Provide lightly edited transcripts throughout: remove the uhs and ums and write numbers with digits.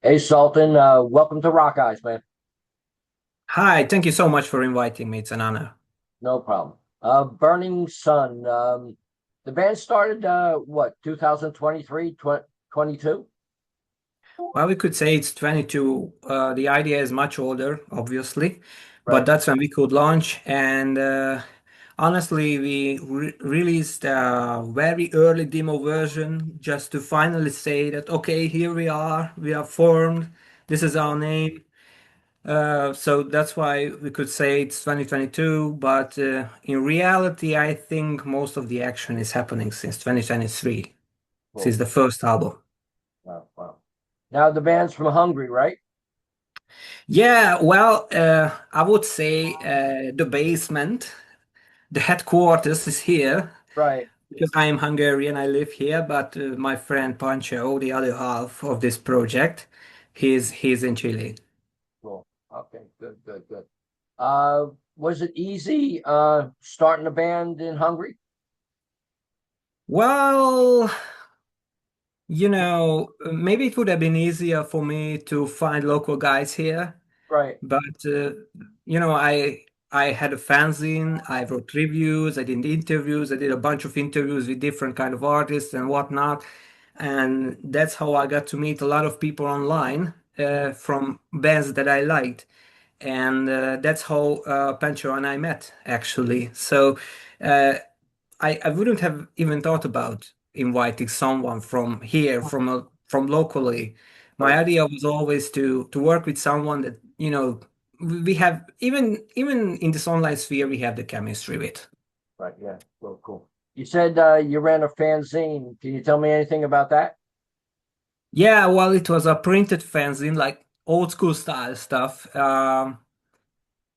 Hey Sultan, welcome to RockEyez, man. Hi, thank you so much for inviting me. It's an honor. No problem. Burning Sun. The band started what, 2023, 22? Well, we could say it's 22. The idea is much older, obviously, but Right. that's when we could launch. And honestly, we re released a very early demo version just to finally say that, okay, here we are formed, this is our name. So that's why we could say it's 2022, but in reality, I think most of the action is happening since 2023, since Cool. the first album. Wow, wow. Now the band's from Hungary, right? Yeah, well, I would say the basement, the headquarters is here Right. because I am Hungarian, I live here, but my friend Pancho, the other half of this project, he's in Chile. Cool. Okay, good, good, good. Was it easy starting a band in Hungary? Well, maybe it would have been easier for me to find local guys here. Right. But I had a fanzine, I wrote reviews, I did interviews, I did a bunch of interviews with different kind of artists and whatnot, and that's how I got to meet a lot of people online from bands that I liked, and that's how Pancho and I met actually. So uh, I wouldn't have even thought about inviting someone from here, from locally. My Right. idea was always to work with someone that, we have even in this online sphere we have the chemistry with. Right. Yeah. Cool, cool. You said you ran a fanzine. Can you tell me anything about that? Yeah, well, it was a printed fanzine, like old school style stuff.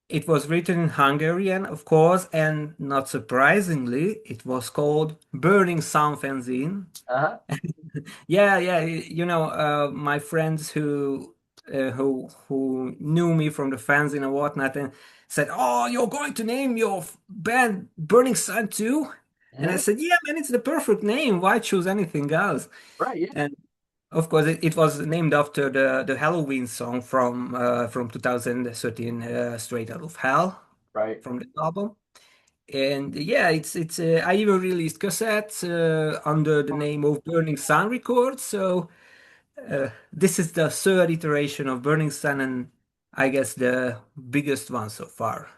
It was written in Hungarian, of course, and not surprisingly, it was called Burning Sun Fanzine. Uh-huh. Yeah, yeah, my friends who knew me from the fans and whatnot, and said, "Oh, you're going to name your band Burning Sun too?" And I Mhm. said, "Yeah, man, it's the perfect name. Why choose anything else?" Right. Yeah. And of course, it was named after the Halloween song from 2013, Straight Out of Hell, Right. from the album. And yeah, it's I even released cassettes under the name of Burning Sun Records. So this is the third iteration of Burning Sun, and I guess the biggest one so far.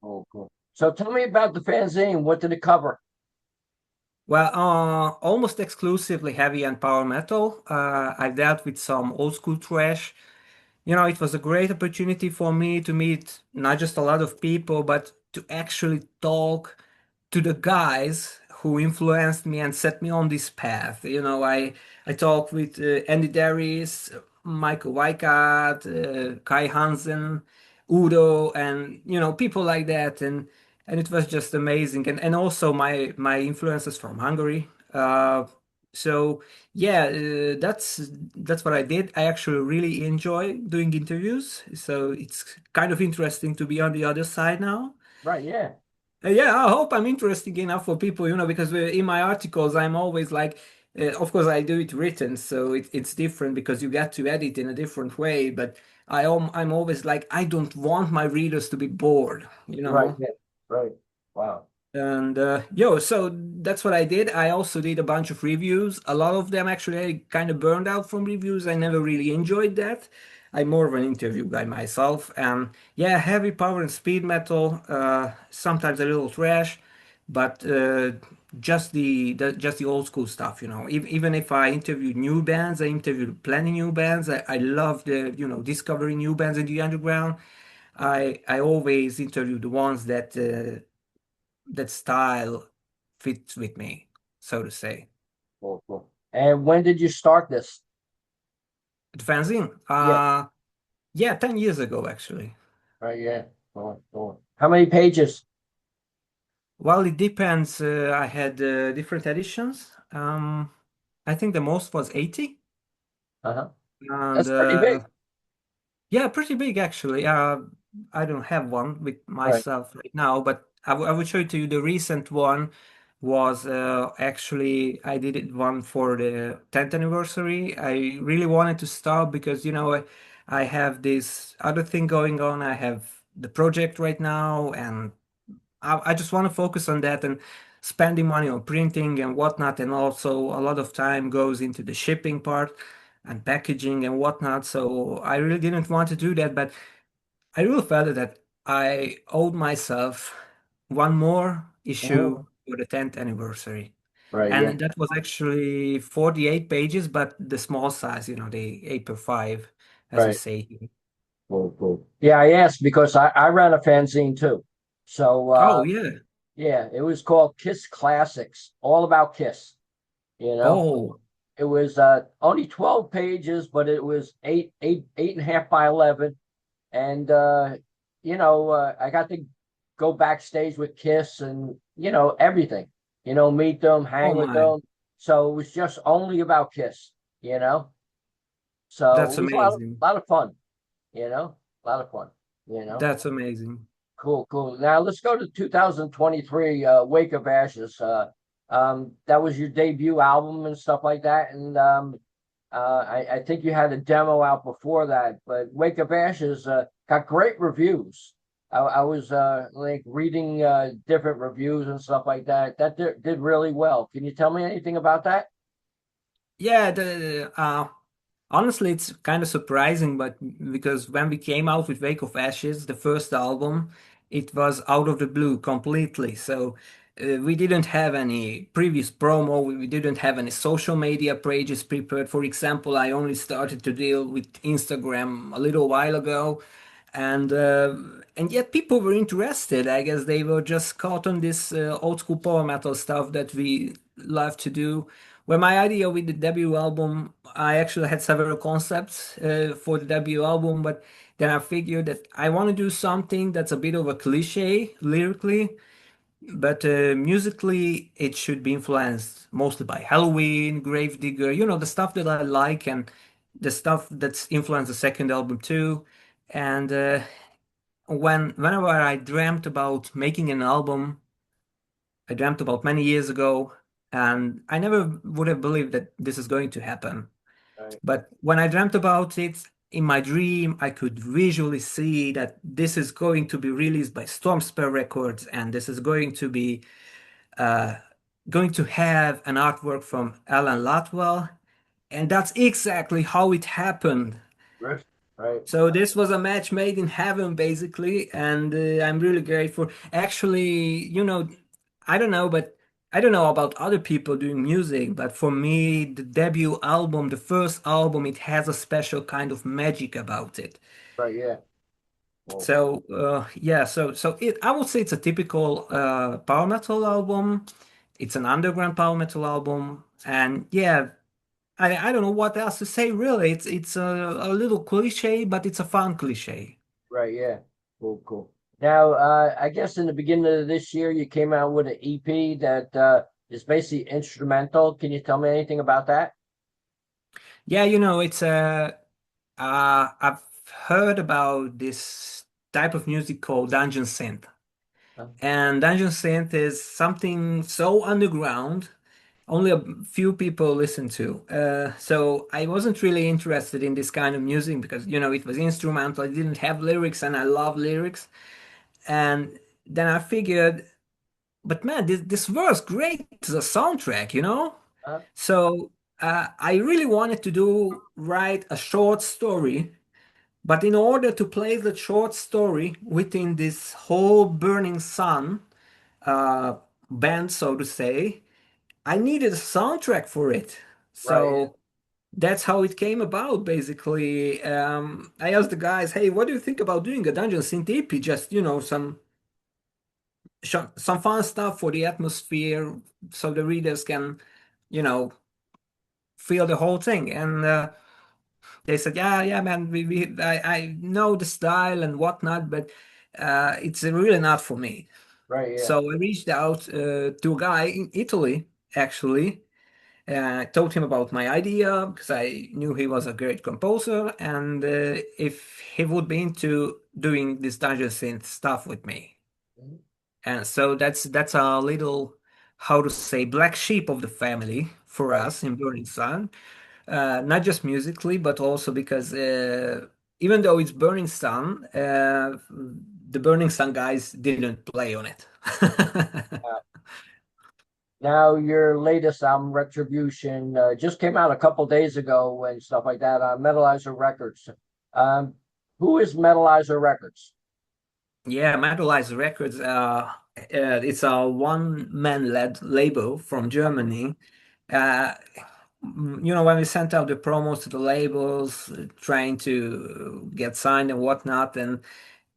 Oh, cool. So tell me about the fanzine. What did it cover? Well, almost exclusively heavy and power metal. I've dealt with some old school thrash. It was a great opportunity for me to meet not just a lot of people, but to actually talk to the guys who influenced me and set me on this path. I talked with Andy Darius, Michael Weikart, Kai Hansen, Udo, and people like that, and it was just amazing. And also my influences from Hungary. So yeah, that's what I did. I actually really enjoy doing interviews, so it's kind of interesting to be on the other side now. Right. Yeah. Yeah, I hope I'm interesting enough for people, because in my articles, I'm always like, of course, I do it written, so it's different because you get to edit in a different way. But I'm always like, I don't want my readers to be bored, you Right. know. Yeah. Right. Wow. And so that's what I did. I also did a bunch of reviews. A lot of them actually I kind of burned out from reviews. I never really enjoyed that. I'm more of an interview guy myself. And yeah, heavy power and speed metal, sometimes a little thrash, but just the old school stuff, Even if I interviewed new bands, I interviewed plenty new bands. I love discovering new bands in the underground. I always interview the ones that style fits with me, so to say. Cool. Cool. And when did you start this? The fanzine, Yeah. yeah, 10 years ago actually. Right. Yeah. Cool. Cool. How many pages? Well, it depends. I had different editions. I think the most was 80, Uh-huh. and That's pretty big. yeah, pretty big actually. I don't have one with Right. myself right now, but I would show it to you the recent one. was actually I did it one for the 10th anniversary. I really wanted to stop because, I have this other thing going on. I have the project right now, and I just want to focus on that and spending money on printing and whatnot. And also, a lot of time goes into the shipping part and packaging and whatnot. So I really didn't want to do that, but I really felt that I owed myself one more issue Mhm. for the 10th anniversary. Right. Yeah. And that was actually 48 pages, but the small size, the 8 per 5, as we Right. say here. Cool. Cool. Yeah. I asked because I ran a fanzine too. So Oh, yeah. yeah, it was called Kiss Classics, all about Kiss. You know, Oh, it was only 12 pages, but it was eight and a half by 11. And I got to go backstage with Kiss and everything. Meet them, oh hang with my. them. So it was just only about Kiss. You know, so That's it was a lot of amazing. lot of fun. A lot of fun. You know, That's amazing. cool, cool. Now let's go to 2023. Wake of Ashes. That was your debut album and stuff like that. And I think you had a demo out before that, but Wake of Ashes got great reviews. I was like reading different reviews and stuff like that. That did really well. Can you tell me anything about that? Yeah, honestly, it's kind of surprising, but because when we came out with Wake of Ashes, the first album, it was out of the blue completely. So we didn't have any previous promo, we didn't have any social media pages prepared. For example, I only started to deal with Instagram a little while ago, and yet people were interested. I guess they were just caught on this old school power metal stuff that we love to do. Well, my idea with the debut album, I actually had several concepts for the debut album, but then I figured that I want to do something that's a bit of a cliche lyrically, but musically it should be influenced mostly by Halloween, Gravedigger, the stuff that I like and the stuff that's influenced the second album too. And whenever I dreamt about making an album, I dreamt about many years ago, and I never would have believed that this is going to happen. Right, But when I dreamt about it in my dream, I could visually see that this is going to be released by Stormspell Records, and this is uh, going to have an artwork from Alan Latwell, and that's exactly how it happened. right, right, So this was a match made in heaven, basically, and I'm really grateful. Actually, I don't know, but I don't know about other people doing music, but for me, the debut album, the first album, it has a special kind of magic about it. right. Yeah. Well, So yeah, I would say it's a typical power metal album. It's an underground power metal album, and yeah, I don't know what else to say really. It's a little cliche, but it's a fun cliche. right. Yeah. Cool, cool. Now, I guess in the beginning of this year, you came out with an EP that is basically instrumental. Can you tell me anything about that? Yeah, it's I've heard about this type of music called dungeon synth. Huh? And dungeon synth is something so underground, only a few people listen to. So I wasn't really interested in this kind of music because, it was instrumental. I didn't have lyrics and I love lyrics. And then I figured, but man, this was great as a soundtrack. Huh? So I really wanted to write a short story, but in order to place the short story within this whole burning sun uh, band, so to say, I needed a soundtrack for it. Right. Yeah. So that's how it came about, basically. I asked the guys, "Hey, what do you think about doing a Dungeon Synth EP? Just some fun stuff for the atmosphere, so the readers can, you know, feel the whole thing." And they said, "Yeah, yeah, man, I know the style and whatnot, but it's really not for me." Right. Yeah. So I reached out to a guy in Italy, actually. I told him about my idea because I knew he was a great composer and if he would be into doing this dungeon synth stuff with me. Mhm. And so that's a little how to say, black sheep of the family for Right. us in Burning Sun. Not just musically, but also because even though it's Burning Sun, the Burning Sun guys didn't play on it. Uh, Now, your latest album, Retribution, just came out a couple days ago and stuff like that on Metalizer Records. Um, who is Metalizer Records? Yeah, Metalizer Records, it's a one-man led label from Germany. Uh, when we sent out the promos to the labels, trying to get signed and whatnot, and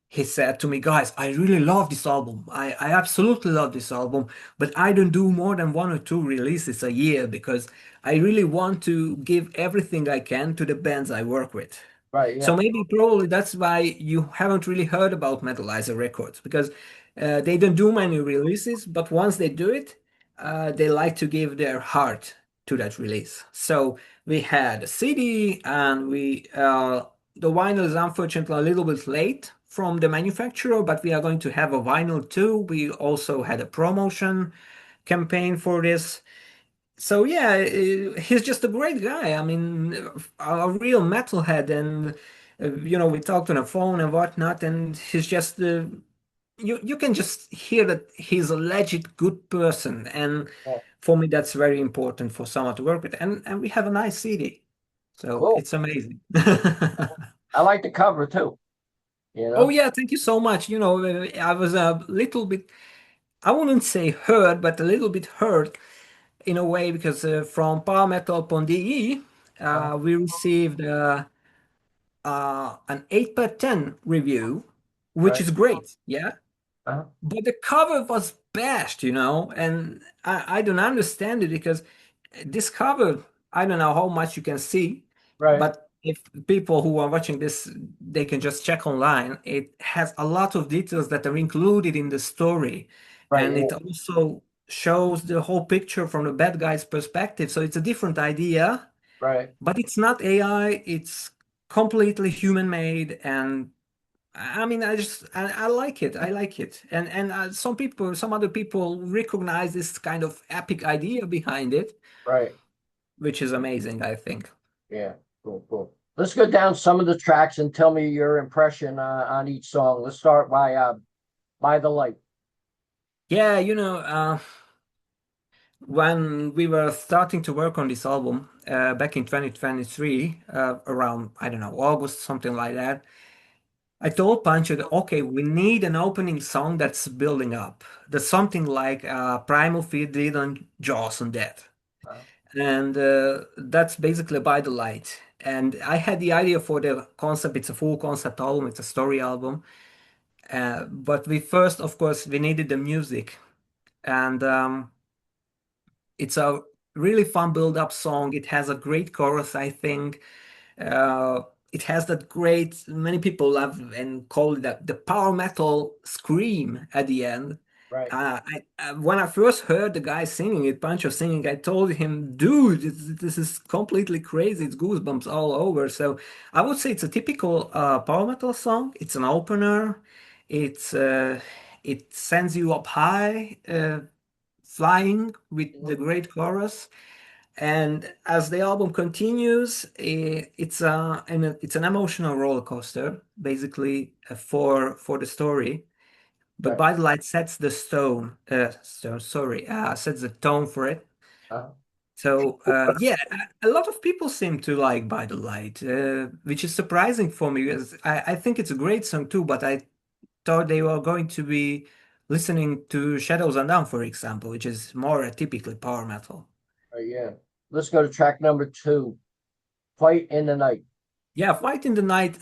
he said to me, guys, I really love this album. I absolutely love this album, but I don't do more than one or two releases a year because I really want to give everything I can to the bands I work with. Right. So Yeah. maybe probably that's why you haven't really heard about Metalizer Records because they don't do many releases, but once they do it, they like to give their heart to that release. So we had a CD and the vinyl is unfortunately a little bit late from the manufacturer, but we are going to have a vinyl too. We also had a promotion campaign for this. So yeah, he's just a great guy. I mean, a real metalhead, and we talked on the phone and whatnot, and he's just you can just hear that he's a legit good person, and Yeah. for me, that's very important for someone to work with. And we have a nice CD, so Cool. it's amazing. I like the cover too. You Oh know. yeah, thank you so much. I was a little bit, I wouldn't say hurt, but a little bit hurt in a way because from powermetal.de we received an 8 by 10 review, which Right. is great, yeah. Uh, But the cover was bashed, and I don't understand it because this cover, I don't know how much you can see, right. but if people who are watching this, they can just check online. It has a lot of details that are included in the story, Right. and it Yeah. also shows the whole picture from the bad guy's perspective. So it's a different idea, Right. but it's not AI, it's completely human made, and I mean, I like it. I like it, and some other people recognize this kind of epic idea behind it, Right. which is amazing, I think. Yeah. Cool. Cool. Let's go down some of the tracks and tell me your impression on each song. Let's start by the light. Yeah, when we were starting to work on this album back in 2023, around, I don't know, August, something like that, I told Pancho that, okay, we need an opening song that's building up. That's something like Primal Fear did on Jaws and Death. Uh, And that's basically By the Light. And I had the idea for the concept. It's a full concept album, it's a story album. But we first, of course, we needed the music. And it's a really fun build-up song. It has a great chorus, I think. Uh, it has that great, many people love and call it the power metal scream at the end. right. When I first heard the guy singing it, Pancho singing, I told him, dude, this is completely crazy. It's goosebumps all over. So I would say it's a typical power metal song. It's an opener. It's it sends you up high, flying with the Mhm. great chorus. And as the album continues, it's an emotional roller coaster, basically for the story. But Right. By the Light sets the sets the tone for it. Uh, So yeah, a lot of people seem to like By the Light, which is surprising for me because I think it's a great song too. But I thought they were going to be listening to Shadows Undone, for example, which is more typically power metal. right. Yeah. Let's go to track number two, Fight in the Night. Yeah, Fight in the Night.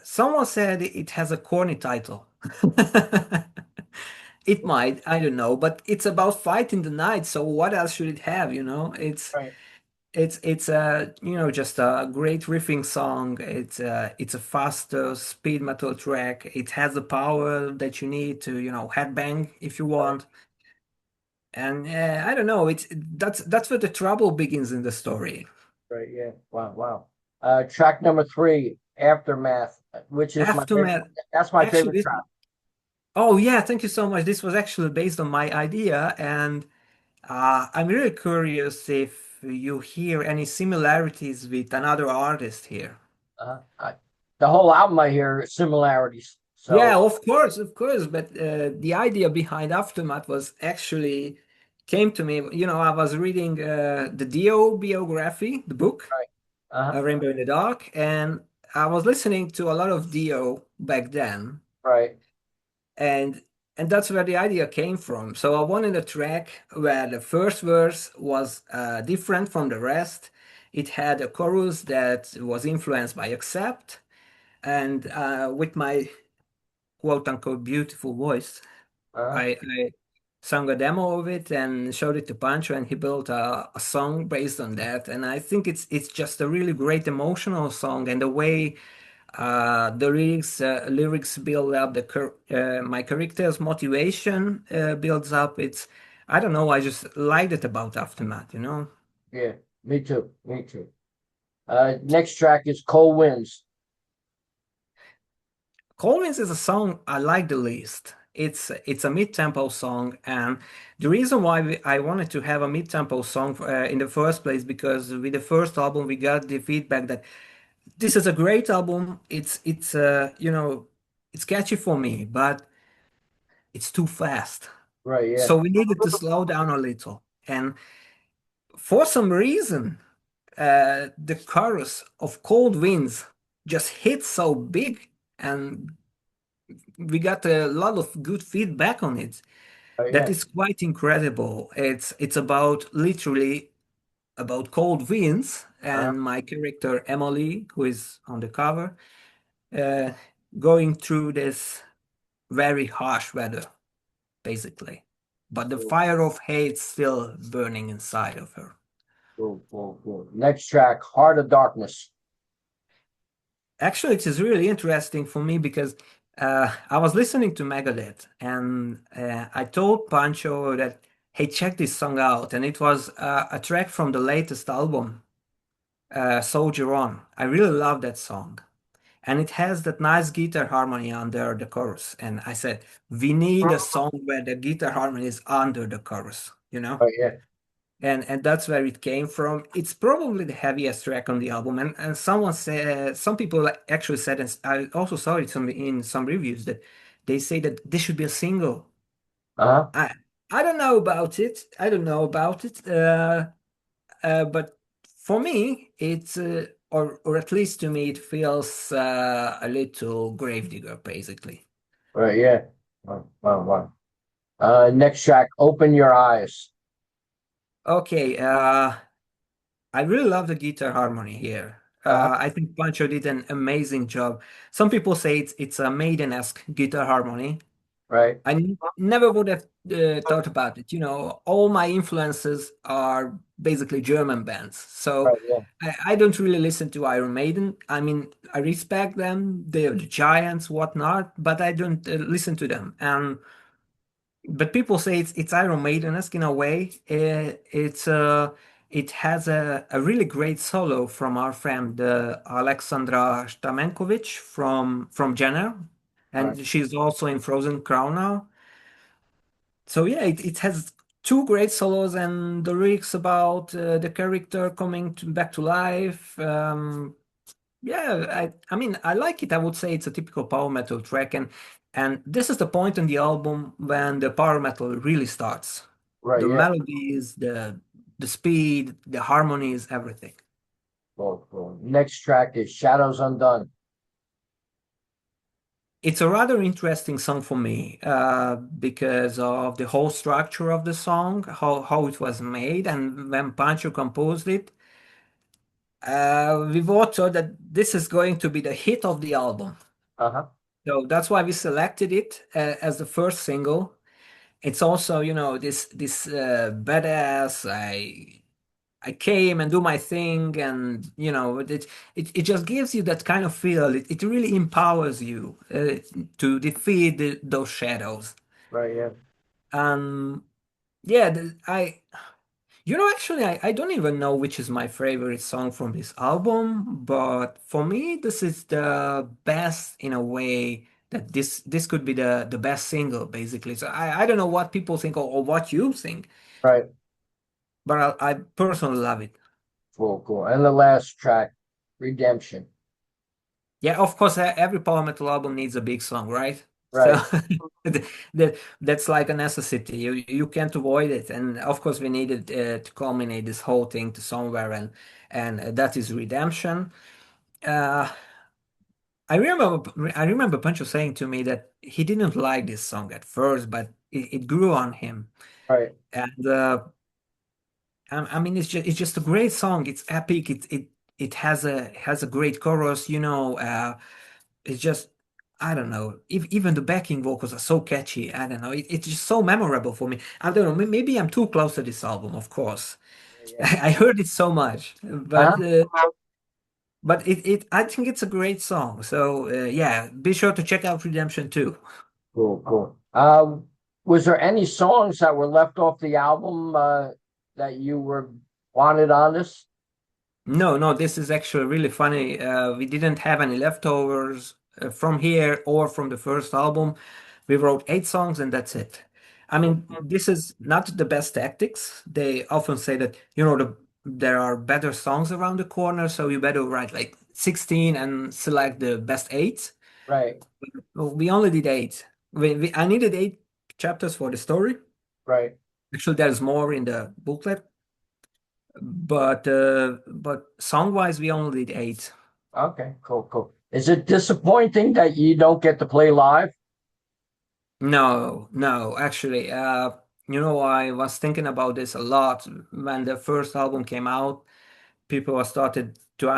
Someone said it has a corny title. It might, I don't know, but it's about fight in the night. So what else should it have? Right. It's just a great riffing song. It's a faster speed metal track. It has the power that you need to headbang if you Right. want. And I don't know. That's where the trouble begins in the story. Right. Yeah. Wow. Wow. Track number three, Aftermath, which is my favorite. Aftermath. That's my favorite Actually, track. oh yeah, thank you so much. This was actually based on my idea, and I'm really curious if you hear any similarities with another artist here. The whole album I hear similarities. So Yeah, of course. But the idea behind Aftermath was actually came to me. I was reading the Dio biography, the book, right, uh-huh, Rainbow in the Dark, and I was listening to a lot of Dio back then, right, and and that's where the idea came from. So I wanted a track where the first verse was different from the rest. It had a chorus that was influenced by Accept, and with my quote unquote beautiful voice, uh-huh, I sung a demo of it and showed it to Pancho, and he built a song based on that. And I think it's just a really great emotional song, and the way the lyrics build up my character's motivation builds up. It's I don't know. I just liked it about Aftermath. yeah, me too, me too. Next track is Cold Winds. Collins is a song I like the least. It's a mid-tempo song, and the reason why I wanted to have a mid-tempo song in the first place because with the first album we got the feedback that this is a great album. It's catchy for me, but it's too fast. Right, yeah, So we needed to slow down a little. And for some reason, the chorus of Cold Winds just hit so big, and we got a lot of good feedback on it. right, That yeah, is quite incredible. It's about literally about cold winds uh-huh, and my character Emily, who is on the cover, uh, going through this very harsh weather, basically. But the cool, fire of hate still burning inside of her. cool, cool, cool. Next track, Heart of Darkness. Actually, it is really interesting for me because I was listening to Megadeth and I told Pancho that, hey, check this song out. And it was a track from the latest album, Soldier On. I really love that song. And it has that nice guitar harmony under the chorus. And I said, we need a song where the guitar harmony is under the chorus, you know? Right, yeah, And that's where it came from. It's probably the heaviest track on the album. And someone said, some people actually said, and I also saw it in some reviews, that they say that this should be a single. uh-huh, I I don't know about it. I don't know about it. But for me, it's or at least to me, it feels a little gravedigger, basically. right, yeah. Wow, wow, wow. Next track, Open Your Eyes. Okay, I really love the guitar harmony here. Uh-huh, I think Pancho did an amazing job. Some people say it's a Maiden-esque guitar harmony. right, Never would have thought about it. All my influences are basically German bands. So right, yeah, I don't really listen to Iron Maiden. I mean, I respect them, they're the giants, whatnot, but I don't listen to them. But people say it's Iron Maiden-esque in a way. It has a really great solo from our friend Alexandra Stamenkovic from Jenner, right, and she's also in Frozen Crown now. So yeah, it has two great solos and the lyrics about the character coming back to life. Yeah, I mean I like it. I would say it's a typical power metal track, and this is the point in the album when the power metal really starts. right, The yeah. melodies, the speed, the harmonies, everything. Cool, cool. Next track is Shadows Undone. It's a rather interesting song for me because of the whole structure of the song, how it was made, and when Pancho composed it. We both thought that this is going to be the hit of the album. Uh-huh, So that's why we selected it as the first single. It's also, this badass. I came and do my thing, and it just gives you that kind of feel. It really empowers you to defeat those shadows. right, yeah. Um, yeah, actually, I don't even know which is my favorite song from this album, but for me, this is the best in a way that this could be the best single, basically. So I don't know what people think or what you think. Right. but I personally love it. Cool, cool. And the last track, Redemption. Yeah, of course, every power metal album needs a big song, right? So Right, that's like a necessity. You can't avoid it, and of course, we needed to culminate this whole thing to somewhere, and that is Redemption. Uh, I remember Pancho saying to me that he didn't like this song at first, but it grew on him, right, and I mean, it's just a great song. It's epic. It has a great chorus, you know. It's just, I don't know. If even the backing vocals are so catchy, I don't know. It's just so memorable for me. I don't know. Maybe I'm too close to this album, of course. yeah. I heard it so much, Uh-huh. but I think it's a great song. So yeah, be sure to check out Redemption too. Cool, cool. Was there any songs that were left off the album that you were wanted on this? No, no, this is actually really funny. We didn't have any leftovers from here or from the first album. We wrote 8 songs and that's it. I mean, this is not the best tactics. They often say that, there are better songs around the corner, so you better write like 16 and select the best 8. Right, Well, we only did 8. I needed 8 chapters for the story. right. Actually, there's more in the booklet, but song-wise, we only did 8. Okay, cool, cool. Is it disappointing that you don't get to play live? No, no, actually, I was thinking about this a lot when the first album came out. People started to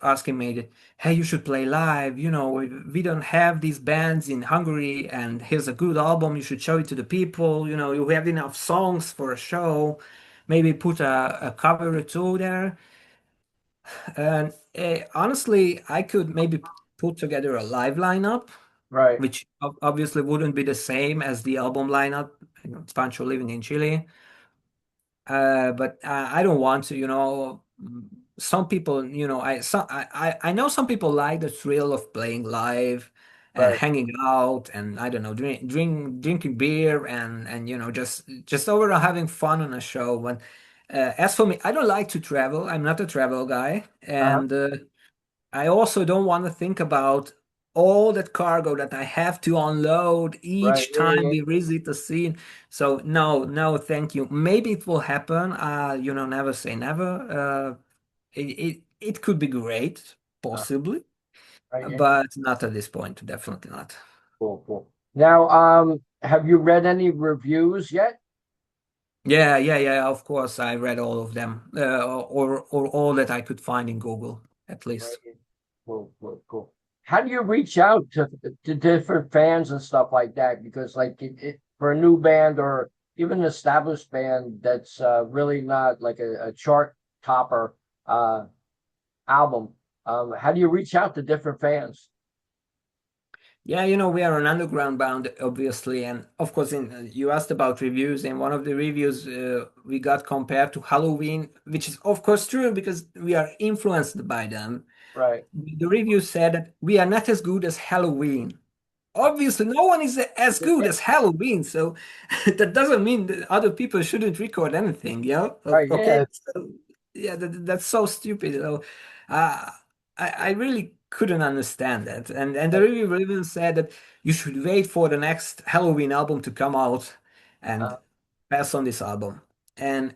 asking me that, hey, you should play live. We don't have these bands in Hungary, and here's a good album. You should show it to the people. You have enough songs for a show. Maybe put a cover or two there. And honestly, I could maybe put together a live lineup Right, which obviously wouldn't be the same as the album lineup. Pancho living in Chile. But I don't want to, some people, I know some people like the thrill of playing live and right. hanging out and I don't know, drinking beer and just overall having fun on a show. But as for me, I don't like to travel. I'm not a travel guy, Uh-huh. and I also don't want to think about all that cargo that I have to unload Right, each yeah, time yeah. we visit the scene. So no, no, thank you. Maybe it will happen. Never say never. It could be great, Uh, possibly, right, yeah. but not at this point. Definitely not. Cool, cool. Now, have you read any reviews yet? Yeah, yeah, yeah. Of course, I read all of them, or all that I could find in Google, at Right. least. Cool, cool, cool. How do you reach out to different fans and stuff like that? Because like for a new band or even an established band that's really not like a chart topper album, how do you reach out to different fans? Yeah, we are an underground band, obviously, and of course, you asked about reviews. In one of the reviews, we got compared to Halloween, which is of course true because we are influenced by them. Right. The review said that we are not as good as Halloween. Obviously, no one is as good as Halloween, so that doesn't mean that other people shouldn't record anything. Right. Okay, Yeah. so, yeah, that's so stupid. Uh, I really couldn't understand that, and the reviewer even said that you should wait for the next Halloween album to come out and Uh, pass on this album. And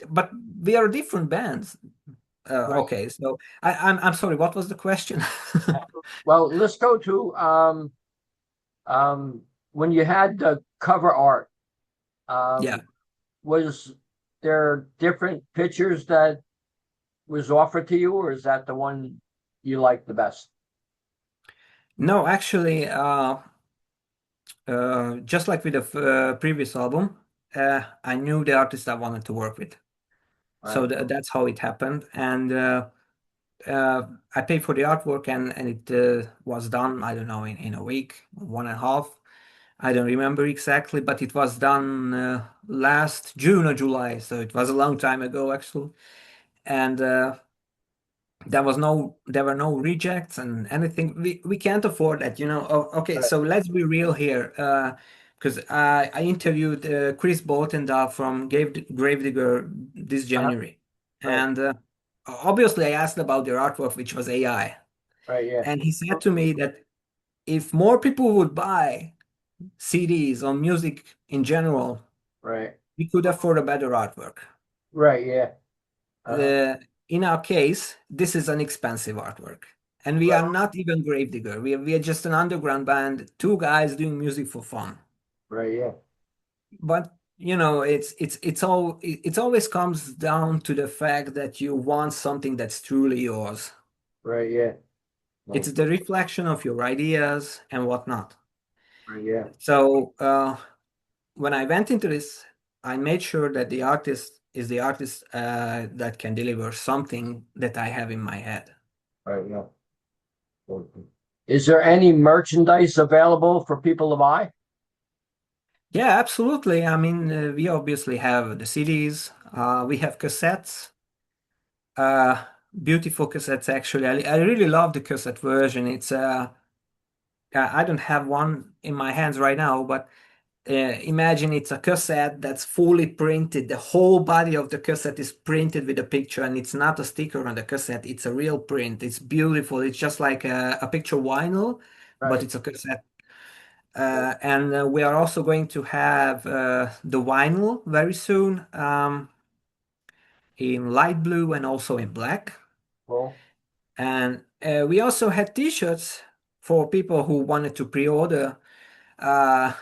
but we are different bands. right. Okay, so I'm sorry. What was the question? Well, let's go to when you had the cover art. Yeah. Was there different pictures that was offered to you, or is that the one you like the best? No, actually, just like with the previous album, I knew the artist I wanted to work with. So Right, that's how it happened. And I paid for the artwork and it was done, I don't know, in a week, 1.5. I don't remember exactly, but it was done last June or July. So it was a long time ago, actually. And there were no rejects and anything. We can't afford that. Okay, right, so let's be real here. because I interviewed Chris Boltendal from Gravedigger this Uh-huh. January, Right, and obviously I asked about their artwork, which was AI, right, yeah, and he said to me that if more people would buy CDs or music in general, right, we could afford a better artwork. right, yeah. Uh-huh. Uh, in our case, this is an expensive artwork. And we are Right, not even Gravedigger. We are just an underground band, two guys doing music for fun. right, yeah, But you know, it's always comes down to the fact that you want something that's truly yours. right, yeah. Right, It's the reflection of your ideas and whatnot. right, yeah, So when I went into this, I made sure that the artist is the artist that can deliver something that I have in my head. right, yeah. Okay. Is there any merchandise available for people to buy? Yeah, absolutely. I mean, we obviously have the CDs, we have cassettes, uh, beautiful cassettes actually. I really love the cassette version. I don't have one in my hands right now, but imagine it's a cassette that's fully printed. The whole body of the cassette is printed with a picture, and it's not a sticker on the cassette. It's a real print. It's beautiful. It's just like a picture vinyl, but Right. it's a cassette. And we are also going to have the vinyl very soon in light blue and also in black. Cool. And we also had t-shirts for people who wanted to pre-order. Uh,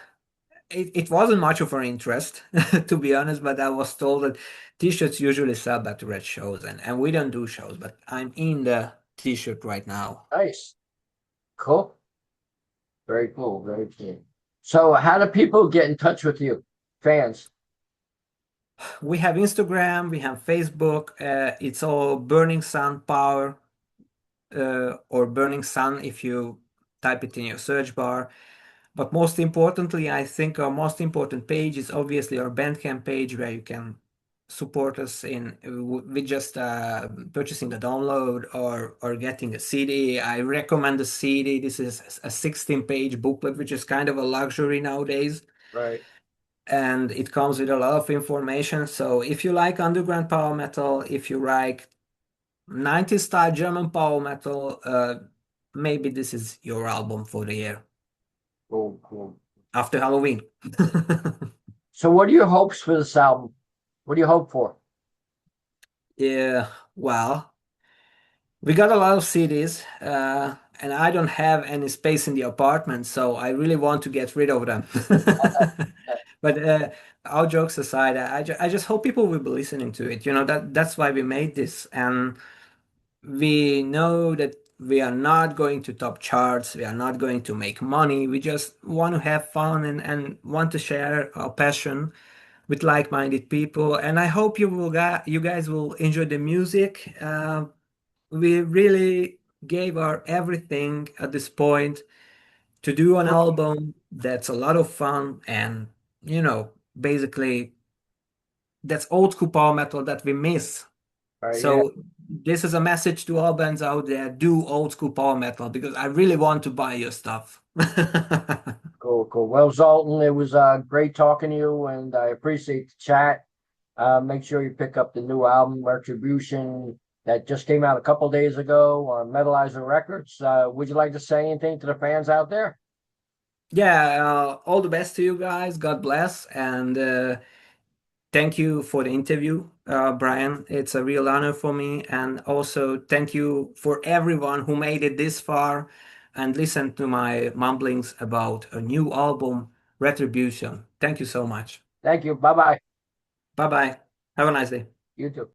it wasn't much of an interest, to be honest, but I was told that t-shirts usually sell better at shows, and we don't do shows, but I'm in the t-shirt right now. Nice. Cool. Very cool. Very cool. So how do people get in touch with you? Fans. We have Instagram, we have Facebook, it's all Burning Sun Power or Burning Sun if you type it in your search bar. But most importantly, I think our most important page is obviously our Bandcamp page where you can support us in with just purchasing a download or getting a CD. I recommend the CD. This is a 16-page booklet, which is kind of a luxury nowadays. Right. And it comes with a lot of information. So if you like underground power metal, if you like 90s style German power metal, maybe this is your album for the year Cool. Cool. after Halloween. So what are your hopes for this album? What do you hope for? Yeah, well, we got a lot of CDs, and I don't have any space in the apartment, so I really want to get rid of them. But all jokes aside, I just hope people will be listening to it. You know, that's why we made this, and we know that we are not going to top charts, we are not going to make money. We just want to have fun and want to share our passion with like-minded people. And I hope you guys will enjoy the music. We really gave our everything at this point to do an album that's a lot of fun and, you know, basically that's old school power metal that we miss. Right. Yeah. So this is a message to all bands out there: do old school power metal because I really want to buy your stuff. Cool. Cool. Well, Zoltan, it was great talking to you, and I appreciate the chat. Make sure you pick up the new album, Retribution, that just came out a couple days ago on Metalizer Records. Would you like to say anything to the fans out there? Yeah, all the best to you guys. God bless. And thank you for the interview, Brian. It's a real honor for me. And also, thank you for everyone who made it this far and listened to my mumblings about a new album, Retribution. Thank you so much. Thank you. Bye bye. Bye bye. Have a nice day. You too.